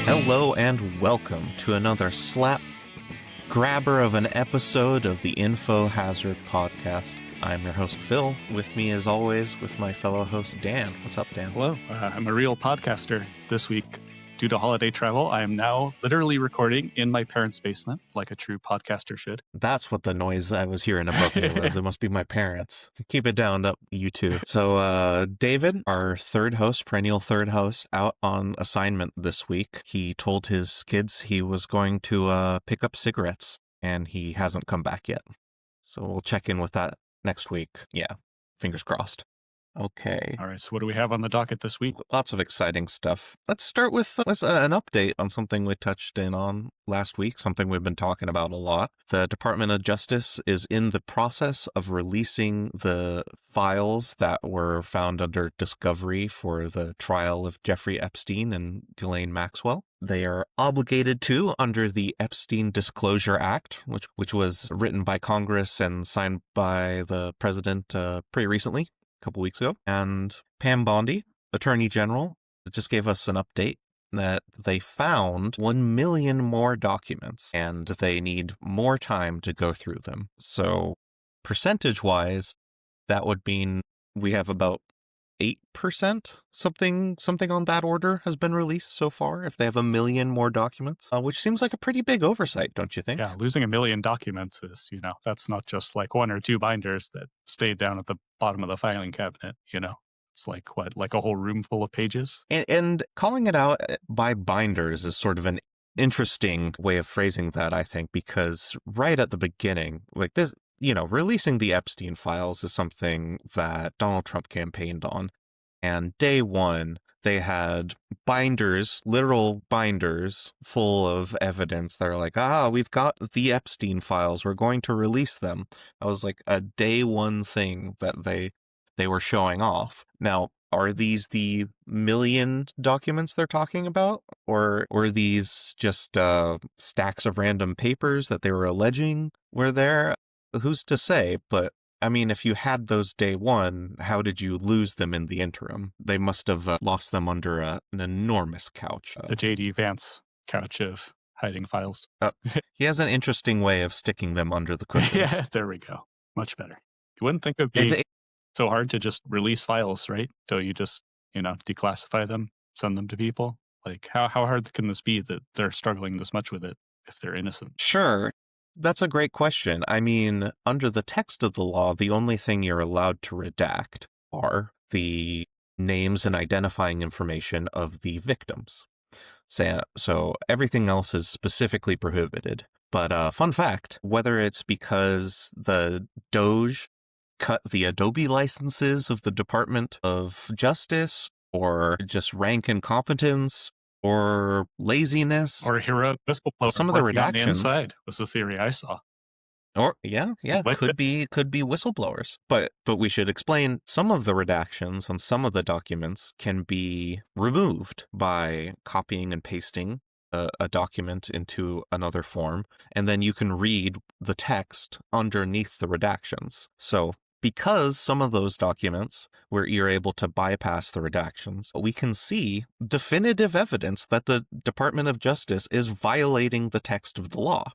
Hello and welcome to another slap grabber of an episode of the Info Hazard Podcast. I'm your host, Phil. With me, as always, with my fellow host, Dan. What's up, Dan? Hello. I'm a real podcaster this week. Due to holiday travel, I am now literally recording in my parents' basement, like a true podcaster should. That's what the noise I was hearing above me was. It must be my parents. Keep it down, you two. So, David, our perennial third host, out on assignment this week. He told his kids he was going to pick up cigarettes, and he hasn't come back yet. So we'll check in with that next week. Yeah, fingers crossed. Okay. All right, so what do we have on the docket this week? Lots of exciting stuff. Let's start with an update on something we touched in on last week, something we've been talking about a lot. The Department of Justice is in the process of releasing the files that were found under discovery for the trial of Jeffrey Epstein and Ghislaine Maxwell. They are obligated to under the Epstein Disclosure Act, which was written by Congress and signed by the president pretty recently. Couple weeks ago, and Pam Bondi, Attorney General, just gave us an update that they found 1 million more documents and they need more time to go through them. So percentage-wise, that would mean we have about 8%, something on that order has been released so far, if they have 1 million more documents, which seems like a pretty big oversight, don't you think? Yeah, losing 1 million documents is, that's not just like one or two binders that stayed down at the bottom of the filing cabinet, It's like a whole room full of pages? And calling it out by binders is sort of an interesting way of phrasing that, I think, because right at the beginning, like this, releasing the Epstein files is something that Donald Trump campaigned on. And day one, they had binders, literal binders, full of evidence. They're like, we've got the Epstein files. We're going to release them. That was like a day one thing that they were showing off. Now, are these the million documents they're talking about? Or were these just stacks of random papers that they were alleging were there? Who's to say? But I mean, if you had those day one, how did you lose them in the interim? They must have lost them under an enormous couch. The J.D. Vance couch of hiding files. He has an interesting way of sticking them under the cushions. Yeah, there we go. Much better. You wouldn't think it would be so hard to just release files, right? So you just, declassify them, send them to people. Like, how hard can this be that they're struggling this much with it if they're innocent? Sure. That's a great question. I mean, under the text of the law, the only thing you're allowed to redact are the names and identifying information of the victims. So everything else is specifically prohibited. But fun fact, whether it's because the DOJ cut the Adobe licenses of the Department of Justice, or just rank incompetence, or laziness, or heroic whistleblower. Some of the redactions inside was the theory I saw. Or could be whistleblowers. But we should explain some of the redactions on some of the documents can be removed by copying and pasting a document into another form, and then you can read the text underneath the redactions. So because some of those documents where you're able to bypass the redactions, we can see definitive evidence that the Department of Justice is violating the text of the law,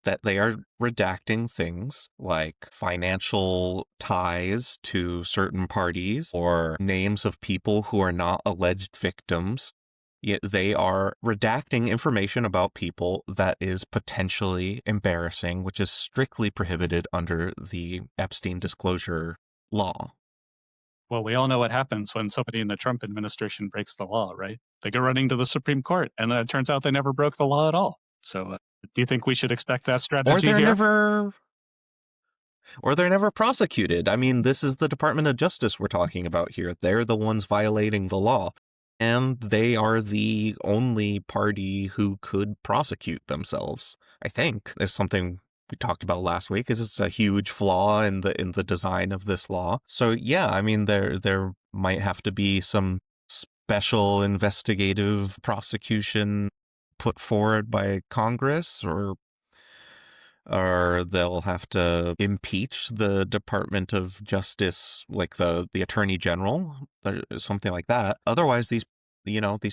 that they are redacting things like financial ties to certain parties or names of people who are not alleged victims. Yet they are redacting information about people that is potentially embarrassing, which is strictly prohibited under the Epstein disclosure law. Well, we all know what happens when somebody in the Trump administration breaks the law, right? They go running to the Supreme Court, and then it turns out they never broke the law at all. So do you think we should expect that strategy here? Or they're never prosecuted. I mean, this is the Department of Justice we're talking about here. They're the ones violating the law. And they are the only party who could prosecute themselves, I think. There's something we talked about last week, is it's a huge flaw in the design of this law. So yeah, I mean, there might have to be some special investigative prosecution put forward by Congress, or or they'll have to impeach the Department of Justice, like the Attorney General, or something like that. Otherwise, these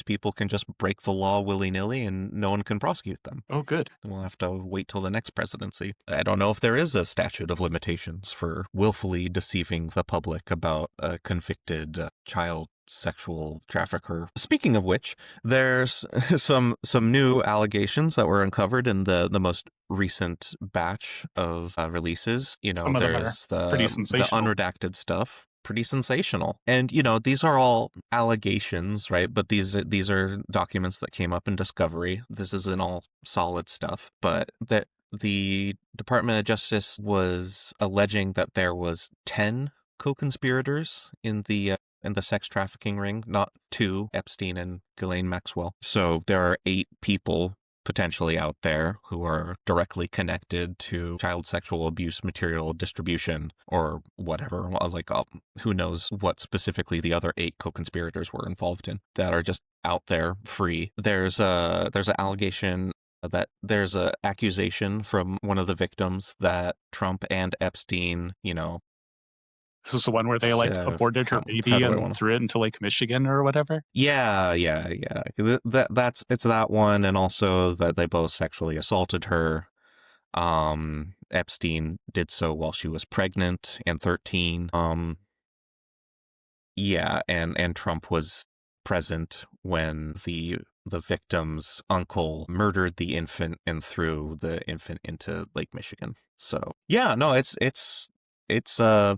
people can just break the law willy-nilly and no one can prosecute them. Oh, good. We'll have to wait till the next presidency. I don't know if there is a statute of limitations for willfully deceiving the public about a convicted child sexual trafficker. Speaking of which, there's some new allegations that were uncovered in the most recent batch of releases. Some of them are There's pretty the sensational. unredacted stuff. Pretty sensational. And, these are all allegations, right? But these are documents that came up in discovery. This isn't all solid stuff. But that the Department of Justice was alleging that there was 10 co-conspirators in the sex trafficking ring, not 2, Epstein and Ghislaine Maxwell. So there are 8 people potentially out there who are directly connected to child sexual abuse material distribution or whatever. Like, who knows what specifically the other 8 co-conspirators were involved in that are just out there free. There's an allegation that there's a accusation from one of the victims that Trump and Epstein, This is the one where they aborted her baby and threw it into Lake Michigan or whatever? Yeah. It's that one, and also that they both sexually assaulted her. Epstein did so while she was pregnant and 13. Yeah, and Trump was present when the victim's uncle murdered the infant and threw the infant into Lake Michigan. So yeah, no, it's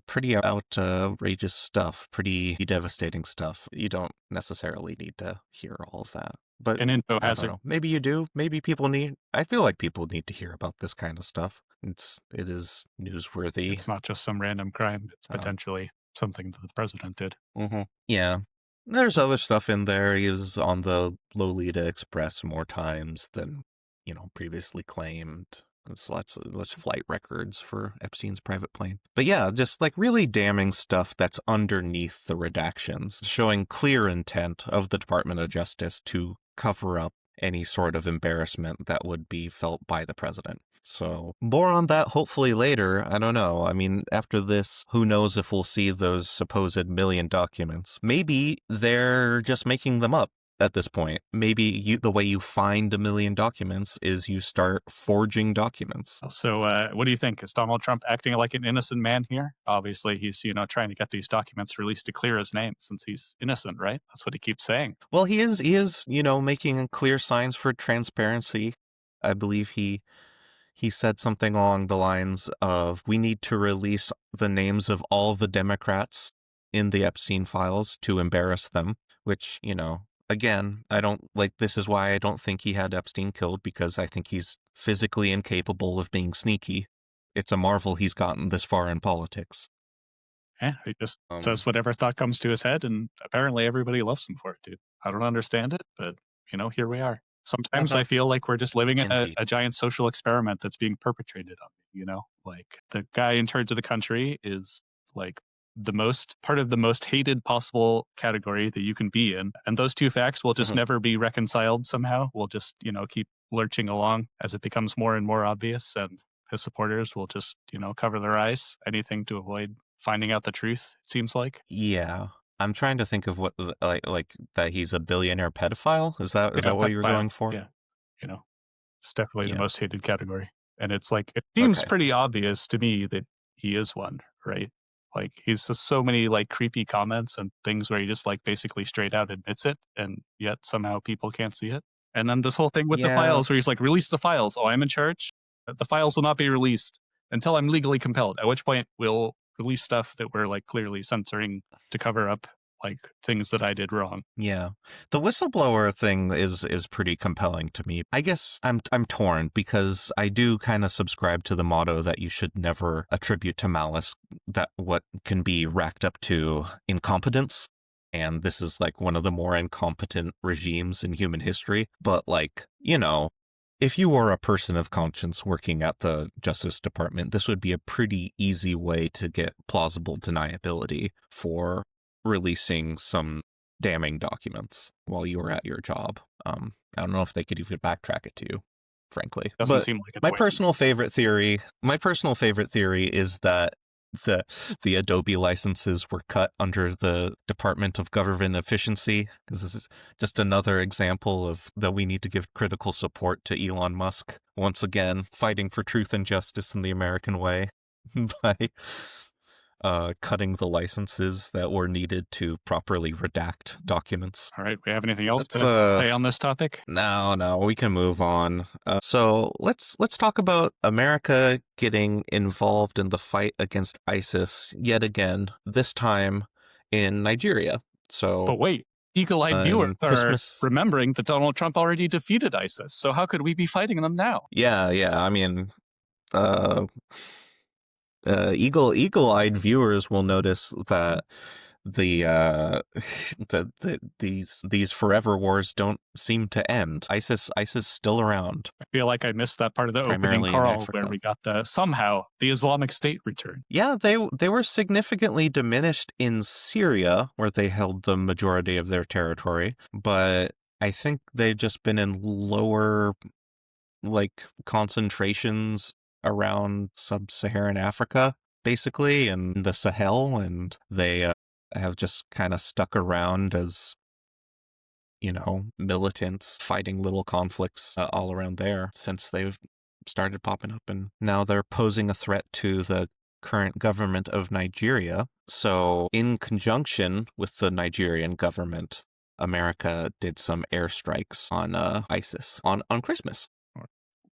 pretty outrageous stuff, pretty devastating stuff. You don't necessarily need to hear all of that. But an info I hazard. don't know. Maybe you do. Maybe I feel like people need to hear about this kind of stuff. It is newsworthy. It's not just some random crime. It's potentially something that the president did. Mm-hmm. Yeah. There's other stuff in there. He was on the Lolita Express more times than, previously claimed. There's lots of flight records for Epstein's private plane. But yeah, just like really damning stuff that's underneath the redactions, showing clear intent of the Department of Justice to cover up any sort of embarrassment that would be felt by the president. So more on that hopefully later. I don't know. I mean, after this, who knows if we'll see those supposed million documents. Maybe they're just making them up at this point. Maybe the way you find a million documents is you start forging documents. So what do you think? Is Donald Trump acting like an innocent man here? Obviously, he's, trying to get these documents released to clear his name since he's innocent, right? That's what he keeps saying. Well, he is, making clear signs for transparency. I believe he said something along the lines of, we need to release the names of all the Democrats in the Epstein files to embarrass them, which, again, this is why I don't think he had Epstein killed, because I think he's physically incapable of being sneaky. It's a marvel he's gotten this far in politics. Yeah, he just says whatever thought comes to his head, and apparently everybody loves him for it, dude. I don't understand it, but, here we are. Sometimes I feel like we're just living in a giant social experiment that's being perpetrated on me, Like, the guy in charge of the country is, like, part of the most hated possible category that you can be in. And those two facts will just never be reconciled somehow. We'll just, keep lurching along as it becomes more and more obvious, and his supporters will just, cover their eyes, anything to avoid finding out the truth, it seems like. Yeah. I'm trying to think of what, like that he's a billionaire pedophile. Is that what you're going for? Yeah. It's definitely the most hated category. And it's like, it seems pretty obvious to me that he is one, right? Like, he's just so many like creepy comments and things where he just like basically straight out admits it, and yet somehow people can't see it. And then this whole thing with the files where he's like, release the files. Oh, I'm in charge. The files will not be released until I'm legally compelled, at which point we'll release stuff that we're like clearly censoring to cover up like things that I did wrong. Yeah. The whistleblower thing is pretty compelling to me. I guess I'm torn, because I do kind of subscribe to the motto that you should never attribute to malice that what can be racked up to incompetence. And this is like one of the more incompetent regimes in human history. But like, if you were a person of conscience working at the Justice Department, this would be a pretty easy way to get plausible deniability for releasing some damning documents while you were at your job. I don't know if they could even backtrack it to you. frankly. Doesn't But seem like it. my personal favorite theory is that the the Adobe licenses were cut under the Department of Government Efficiency, because this is just another example of that we need to give critical support to Elon Musk, once again fighting for truth and justice in the American way by cutting the licenses that were needed to properly redact documents. All right, we have anything else to say on this topic? No, we can move on. So let's talk about America getting involved in the fight against ISIS yet again, this time in Nigeria. So, but wait, eagle-eyed viewers are Christmas... remembering that Donald Trump already defeated ISIS. So how could we be fighting them now? Yeah. I mean, eagle-eyed viewers will notice that these forever wars don't seem to end. ISIS still around. I feel like I missed that part of the opening call where we got somehow the Islamic State return. Yeah, they were significantly diminished in Syria, where they held the majority of their territory, but I think they've just been in lower concentrations around sub-Saharan Africa, basically, and the Sahel, and they have just kind of stuck around as, militants fighting little conflicts all around there since they've started popping up, and now they're posing a threat to the current government of Nigeria. So in conjunction with the Nigerian government, America did some airstrikes on ISIS on Christmas.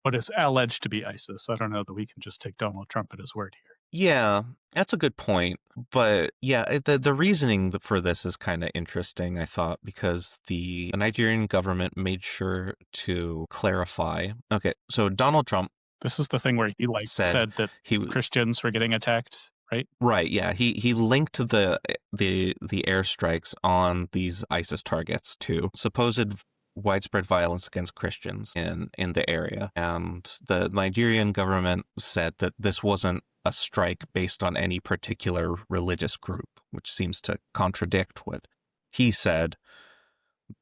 But it's alleged to be ISIS. I don't know that we can just take Donald Trump at his word here. Yeah, that's a good point. But yeah, the reasoning for this is kind of interesting, I thought, because the Nigerian government made sure to clarify. Okay, so Donald Trump... This is the thing where he said that Christians were getting attacked, right? Right, yeah. He linked the airstrikes on these ISIS targets to supposed widespread violence against Christians in the area. And the Nigerian government said that this wasn't a strike based on any particular religious group, which seems to contradict what he said.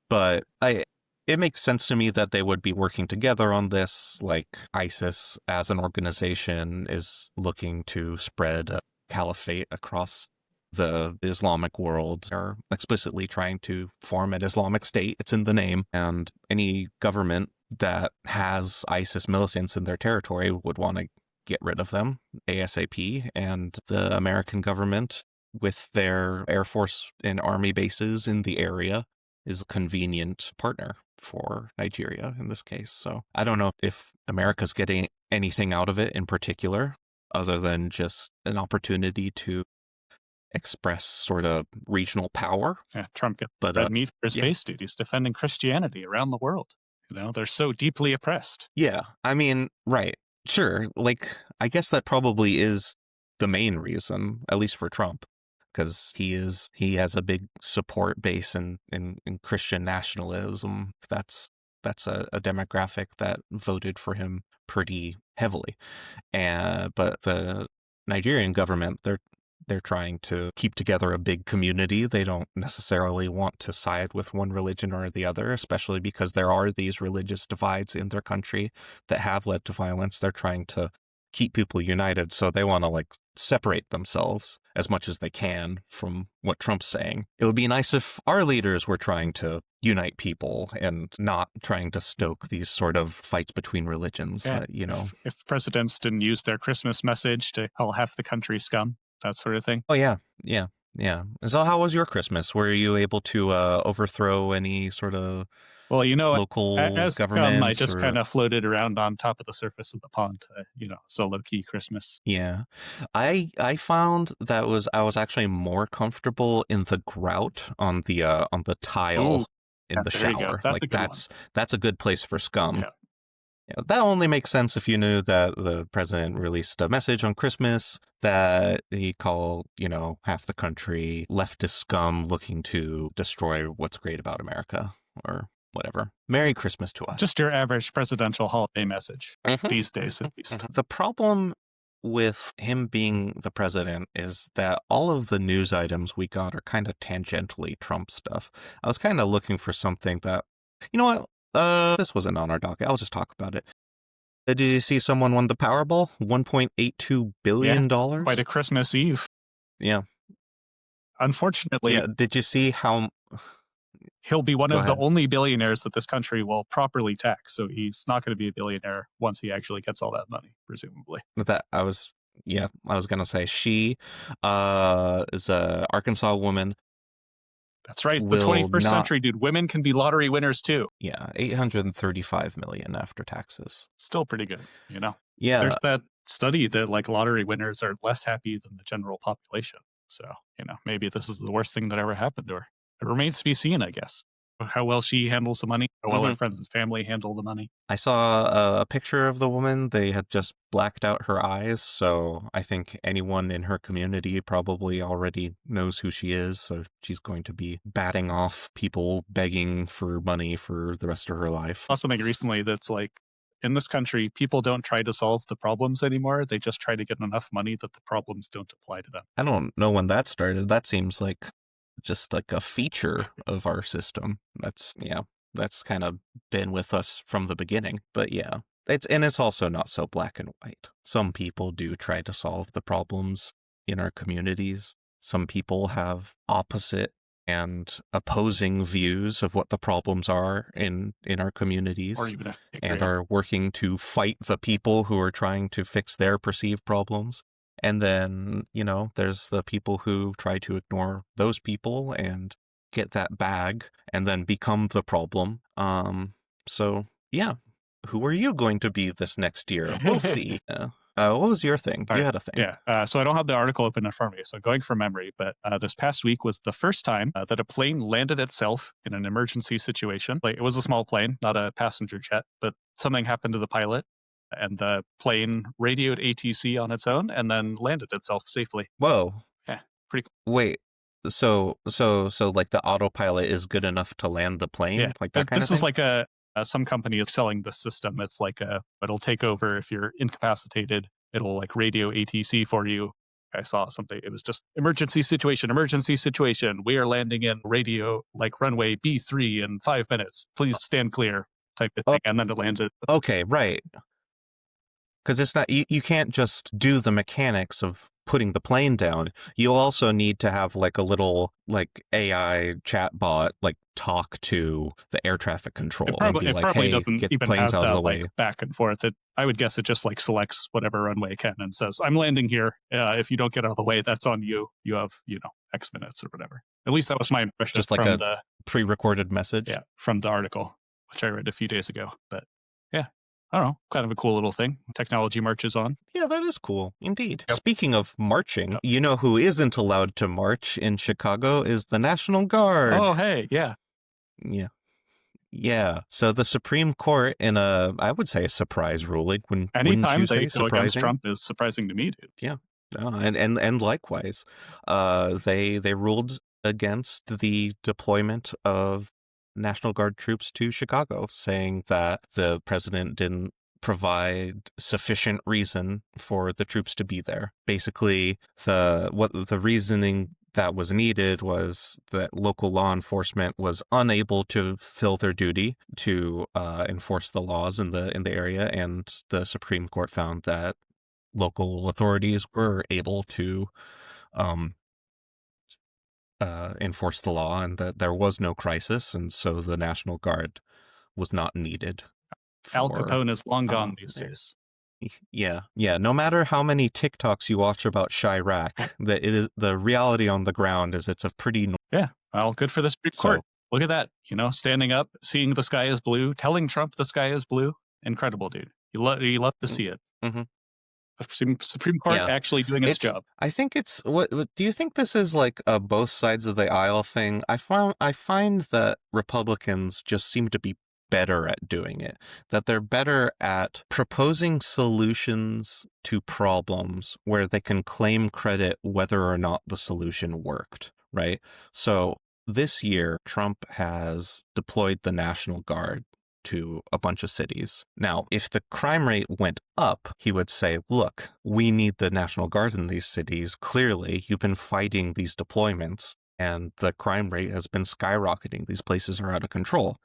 But it makes sense to me that they would be working together on this. Like, ISIS as an organization is looking to spread a caliphate across the Islamic world. They're explicitly trying to form an Islamic state. It's in the name. And any government that has ISIS militants in their territory would want to get rid of them ASAP. And the American government, with their Air Force and Army bases in the area, is a convenient partner for Nigeria in this case. So I don't know if America's getting anything out of it in particular, other than just an opportunity to express sort of regional power. Yeah, Trump gets red meat for his base duties, defending Christianity around the world. They're so deeply oppressed. Yeah, I mean, right. Sure. I guess that probably is the main reason, at least for Trump, because he has a big support base in Christian nationalism. That's a demographic that voted for him pretty heavily. But the Nigerian government, they're trying to keep together a big community. They don't necessarily want to side with one religion or the other, especially because there are these religious divides in their country that have led to violence. They're trying to keep people united, so they want to separate themselves as much as they can from what Trump's saying. It would be nice if our leaders were trying to unite people and not trying to stoke these sort of fights between religions. Yeah, if presidents didn't use their Christmas message to call half the country scum, that sort of thing. Oh, yeah. So how was your Christmas? Were you able to overthrow any sort of local as government? I just kind of floated around on top of the surface of the pond, so low-key Christmas. Yeah. I found that I was actually more comfortable in the grout on the tile in the shower. That's a good place for scum. Yeah. Yeah, that only makes sense if you knew that the president released a message on Christmas that he called, half the country leftist scum looking to destroy what's great about America, or whatever. Merry Christmas to us. Just your average presidential holiday message, these days at least. The problem with him being the president is that all of the news items we got are kind of tangentially Trump stuff. I was kind of looking for something that, this wasn't on our docket. I'll just talk about it. Did you see someone won the Powerball? $1.82 Yeah, billion? quite a Christmas Eve. Yeah. Unfortunately, Yeah. Did you see how... he'll be one Go of the ahead. only billionaires that this country will properly tax. So he's not going to be a billionaire once he actually gets all that money, presumably. That I was gonna say she is a Arkansas woman. That's right. The Will 21st not... century, dude. Women can be lottery winners too. Yeah, 835 million after taxes. Still pretty good, you know? Yeah. There's that study that like lottery winners are less happy than the general population. So, you know, maybe this is the worst thing that ever happened to her. It remains to be seen, I guess. How well she handles the money, how well her friends and family handle the money. I saw a picture of the woman. They had just blacked out her eyes, so I think anyone in her community probably already knows who she is, so she's going to be batting off people begging for money for the rest of her life. Also, something recently that's like, in this country, people don't try to solve the problems anymore. They just try to get enough money that the problems don't apply to them. I don't know when that started. That seems like just like a feature of our system. That's kind of been with us from the beginning. But yeah, it's also not so black and white. Some people do try to solve the problems in our communities. Some people have opposite and opposing views of what the problems are in our communities, Or even if and are working to fight the people who are trying to fix their perceived problems. And then, there's the people who try to ignore those people and get that bag and then become the problem. So yeah, who are you going to be this next year? We'll see. What was your thing? You had a thing. Yeah. So I don't have the article open in front of me, so going from memory, but this past week was the first time that a plane landed itself in an emergency situation. Like, it was a small plane, not a passenger jet, but something happened to the pilot and the plane radioed ATC on its own and then landed itself safely. Whoa. Yeah, pretty cool. Wait, so like the autopilot is good enough to land the plane? Yeah. Like that kind of This thing? is like some company is selling this system. It's like it'll take over if you're incapacitated. It'll like radio ATC for you. I saw something. It was just emergency situation. We are landing in radio like runway B3 in 5 minutes. Please stand clear type of thing. And then it landed. Okay, right. Because it's not, you can't just do the mechanics of putting the plane down. You also need to have like a little like AI chatbot like talk to the air traffic control and be like, hey, doesn't get even planes have out of that, the way. like, back and forth. I would guess it just like selects whatever runway it can and says, I'm landing here. If you don't get out of the way, that's on you. You have, X minutes or whatever. At least that was my impression. Just like from a pre-recorded message? Yeah, from the article, which I read a few days ago. But yeah, I don't know, kind of a cool little thing. Technology marches on. Yeah, that is cool. Indeed. Yep. Speaking of marching, you know who isn't allowed to march in Chicago is the National Guard. Oh, hey, yeah. Yeah. Yeah. So the Supreme Court, in I would say a surprise ruling, Anytime wouldn't you they say go against surprising? Trump is surprising to me, dude. Yeah. And likewise, they ruled against the deployment of National Guard troops to Chicago, saying that the president didn't provide sufficient reason for the troops to be there. Basically, the reasoning that was needed was that local law enforcement was unable to fulfill their duty to enforce the laws in the area, and the Supreme Court found that local authorities were able to enforce the law and that there was no crisis, and so the National Guard was not needed. Al Capone is long gone these days. Yeah. No matter how many TikToks you watch about Chirac, the reality on the ground is it's a pretty... Yeah, well, good for the Supreme Court. Look at that, standing up, seeing the sky is blue, telling Trump the sky is blue. Incredible, dude. You love to see it. Mm-hmm. Supreme Court actually doing its job. I think it's what do you think this is like a both sides of the aisle thing? I find that Republicans just seem to be better at doing it, that they're better at proposing solutions to problems where they can claim credit whether or not the solution worked, right? So this year, Trump has deployed the National Guard to a bunch of cities. Now, if the crime rate went up, he would say, look, we need the National Guard in these cities. Clearly, you've been fighting these deployments and the crime rate has been skyrocketing. These places are out of control.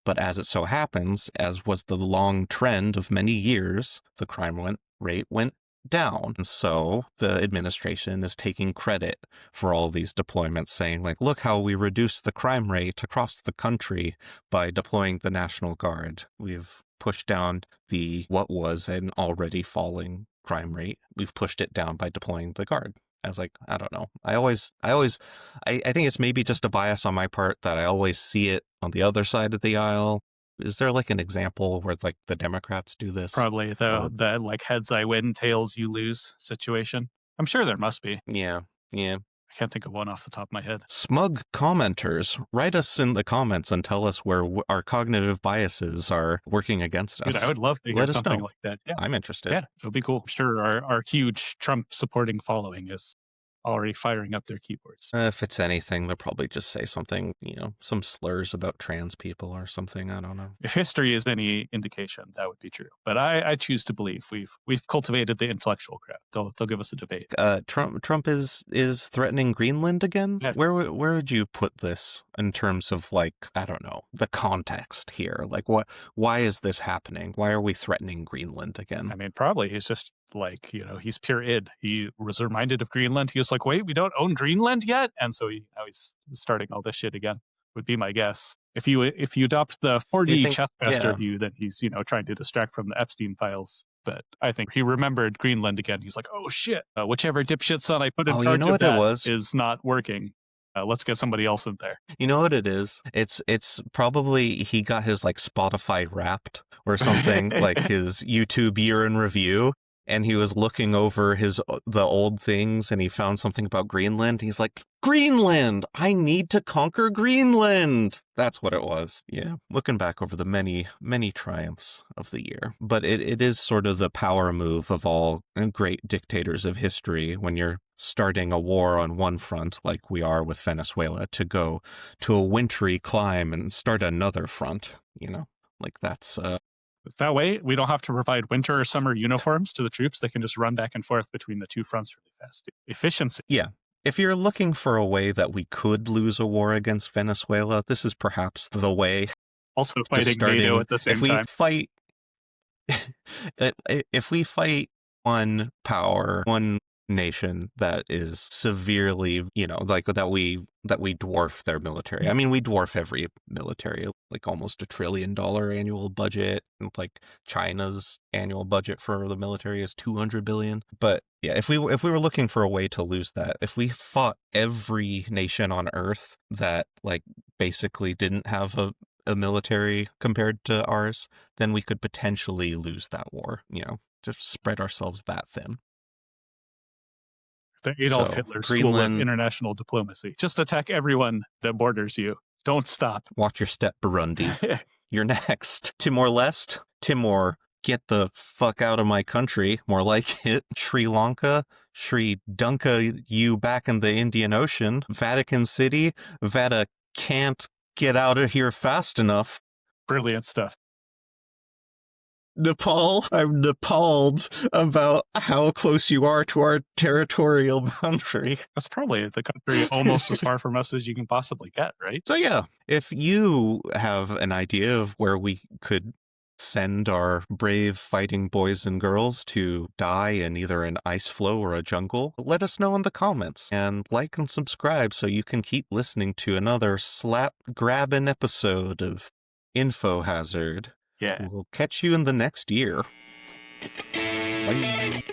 But as it so happens, as was the long trend of many years, the rate went down. And so the administration is taking credit for all these deployments, saying, like, look how we reduced the crime rate across the country by deploying the National Guard. We've pushed down what was an already falling crime rate. We've pushed it down by deploying the Guard. I was like, I don't know. I think it's maybe just a bias on my part that I always see it on the other side of the aisle. Is there like an example where like the Democrats do this? Probably the like heads I win, tails you lose situation. I'm sure there must be. Yeah. I can't think of one off the top of my head. Smug commenters, write us in the comments and tell us where our cognitive biases are working against us. Dude, I would love to hear something like that. Yeah. I'm interested. Yeah, it would be cool. I'm sure our huge Trump supporting following is already firing up their keyboards. If it's anything, they'll probably just say something, some slurs about trans people or something. I don't know. If history is any indication, that would be true. But I choose to believe we've cultivated the intellectual crowd. They'll give us a debate. Trump is threatening Greenland again. Yeah. Where would you put this in terms of like, I don't know, the context here? Like why is this happening? Why are we threatening Greenland again? I mean, probably he's just like, he's pure id. He was reminded of Greenland. He was like, wait, we don't own Greenland yet? And so now he's starting all this shit again, would be my guess. If you adopt the 4D chessmaster view, then he's, trying to distract from the Epstein files. But I think he remembered Greenland again. He's like, oh shit, whichever dipshit son I put in charge of that is not working. Let's get somebody else in there. You know what it is? It's probably he got his like Spotify Wrapped or something, like his YouTube year in review. And he was looking over the old things and he found something about Greenland. He's like, Greenland! I need to conquer Greenland! That's what it was. Yeah. Looking back over the many, many triumphs of the year. But it is sort of the power move of all great dictators of history when you're starting a war on one front, like we are with Venezuela, to go to a wintry clime and start another front, like that's... That way, we don't have to provide winter or summer uniforms to the troops. They can just run back and forth between the two fronts really fast. Efficiency. Yeah. If you're looking for a way that we could lose a war against Venezuela, this is perhaps the way. Also fighting NATO at the same time. If we fight one power, one nation that is severely, like that we dwarf their military. I mean, we dwarf every military, like almost $1 trillion annual budget. Like China's annual budget for the military is $200 billion. But yeah, if we were looking for a way to lose that, if we fought every nation on Earth that like basically didn't have a military compared to ours, then we could potentially lose that war, just spread ourselves that thin. The Adolf Hitler school of international diplomacy. Just attack everyone that borders you. Don't stop. Watch your step, Burundi. You're next. Timor-Leste? Timor, get the fuck out of my country. More like it. Sri Lanka? Sri Dunka you back in the Indian Ocean. Vatican City? Vata can't get out of here fast enough. Brilliant stuff. Nepal, I'm appalled about how close you are to our territorial boundary. That's probably the country almost as far from us as you can possibly get, right? So yeah, if you have an idea of where we could send our brave fighting boys and girls to die in either an ice flow or a jungle, let us know in the comments. And like and subscribe so you can keep listening to another slap-grabbing episode of Info Hazard. Yeah. We'll catch you in the next year. Bye.